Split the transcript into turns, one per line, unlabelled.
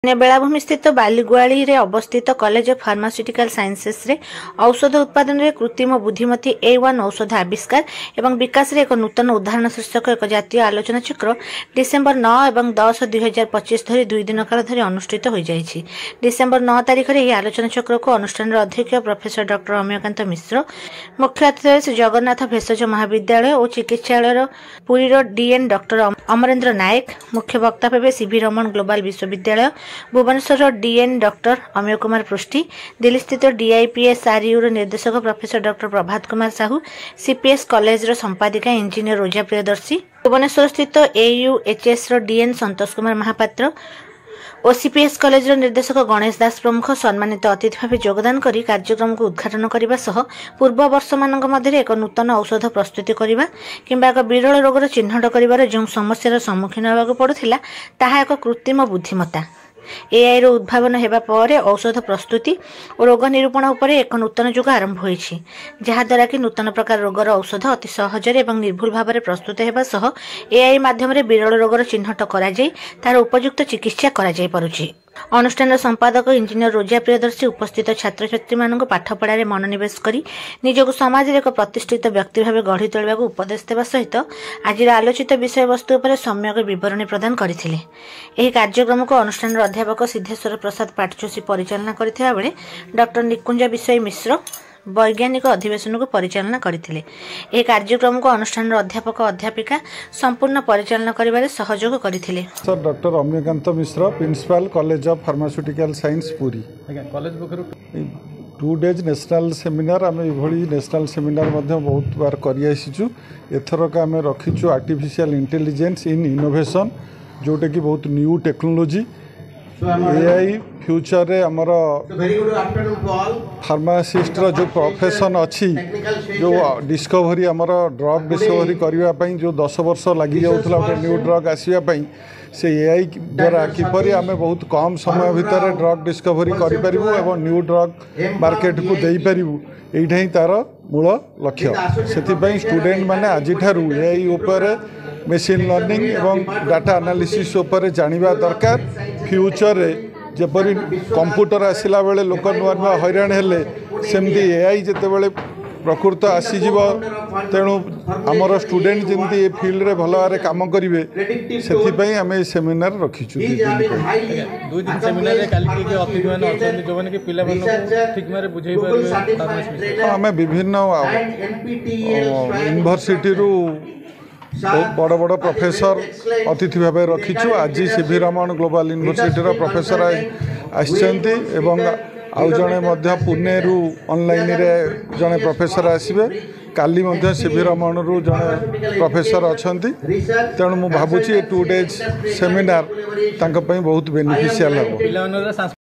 बेलाभूमि स्थित बालीगुआली रे अवस्थित कॉलेज ऑफ फार्मास्यूटिकल साइंसेस रे औषध उत्पादन रे कृत्रिम बुद्धिमती A1 औषध आविष्कार एवं विकास रे एक नूतन उदाहरण शीर्षक एक जातीय आलोचना चक्र डिसेंबर 9 एवं 10 2025 धरी 2 दिन काल धरी अनुष्ठित हो जायछि। डिसेंबर 9 तारिख रे आलोचना चक्र को अनुष्ठान अध्यक्ष प्रोफेसर डॉक्टर अम्यकांत मिश्र, मुख्य अतिथि श्री जगन्नाथ भेषज महाविद्यालय और चिकित्सालय पुरी डीएन डॉक्टर अमरेंद्र नायक, मुख्य वक्ता भाव सीवी रमन ग्लोबल विश्वविद्यालय भुवनेश्वर डीएन डॉक्टर अमय कुमार पृष्टि, दिल्ली स्थित DIPSRU निर्देशक professor doctor Prabhat Kumar Sahu, CPS college संपादिका इंजीनियर रोजा प्रियदर्शी, भुवनेश्वर स्थित AUHS DN संतोष कुमार महापात्र और CPS कॉलेज निर्देशक गणेश दास प्रमुख सम्मानित अतिथि भाव योगदान करी कार्यक्रम को उद्घाटन करने सह पूर्व वर्ष मान मध्य एक नूतन औषध प्रस्तुति करने किंबा एक विरल रोगर चिन्हट कर जो समस्या सम्मुखीन होगा पड़ुला ताहा एक कृत्रिम बुद्धिमत्ता AI रो उद्भावन हेबा परे औषध प्रस्तुति और रोग निरूपण उपरे एक नूतन युग आरंभ होईछि, जहा द्वारा कि नूतन प्रकार रोगर औषध अति सहजरे एवं निर्भुल भाव में प्रस्तुत हेबा सह AI माध्यम रे विरल रोगर चिन्हट करा जाय तार उपयुक्त चिकित्सा करा जाय पारुछि। अनुष्ठान संपादक इंजीनियर रोजा प्रियदर्शी उपस्थित छात्र छात्री मानक पाठ पढ़ारे मनोनिवेश करी निजक समाज एक प्रतिष्ठित व्यक्ति भाव गढ़ी तोलिबा उपदेश देवा सहित आज आलोचित विषय वस्तु पर सम्यक विवरणी प्रदान करथिले। एही कार्यक्रम को अनुष्ठान अध्यापक सिद्धेश्वर प्रसाद पाटचोसी परिचालना करथिबा बेले डॉक्टर निकुंज विषय मिश्र वैज्ञानिक अधिवेशन को परिचालना करथिले। एही कार्यक्रम को अनुष्ठान अध्यापक अध्यापिका संपूर्ण परिचालना करिबारे सहयोग करथिले।
Sir doctor Amiyakanta Mishra, principal college of pharmaceutical science Puri.
College पखरु
2 डेज नेशनल सेमिनार आम ये नेशनल सेमिनार बहुत बार कर एथरक आम रखीचु आर्टिफिशियल इंटेलिजेंस इन इनोवेशन, जोटा कि बहुत न्यू टेक्नोलोजी AI फ्यूचर रे आमर फार्मासिस्ट जो प्रोफेशन अच्छी जो डिस्कवरी आमर ड्रग डिस्कवरी करने जो 10 वर्ष लगी जाऊला गोटे न्यू ड्रग आसवाई से AI द्वारा किपरि आम बहुत कम समय भितर ड्रग डिस्कवरी करूँ न्यू ड्रग मार्केट को दे पारू, यहीटा ही तार मूल लक्ष्य। से स्टूडेंट माने आज AI उपर मेसीन लर्निंग एवं डाटा एनालिसिस उपर जानिबा दरकार। फ्यूचर रे जेपरी कंप्यूटर आसिला बेले लोक नुआ नुआ हैरान हेले सेमती AI जेते बेले प्रकृत आसीजिव, तेणु आमर स्टूडेंट जमी ए फील्ड रे भल भाव काम करेंगे से आम सेमिनार रखीचु।
2 दिन सेमिनार रे काली के अतिथि मान अछन जो माने कि पिला मान ठीक मारे बुझाई परबे।
आम विभिन्न यूनिवर्सिटी रु बड़ बड़ प्रोफेसर अतिथि भाव रखीचु। आज CV Raman global university professor आछंती एवं आउ जड़े पुणे रु ऑनलाइन रे जड़े प्रोफेसर आसबे, काली सीवी रमन रु जड़े प्रोफेसर अछंती। तेणु मु भावुची 2 डेज सेमिनार तांका पई बहुत बेनिफिशियल हो।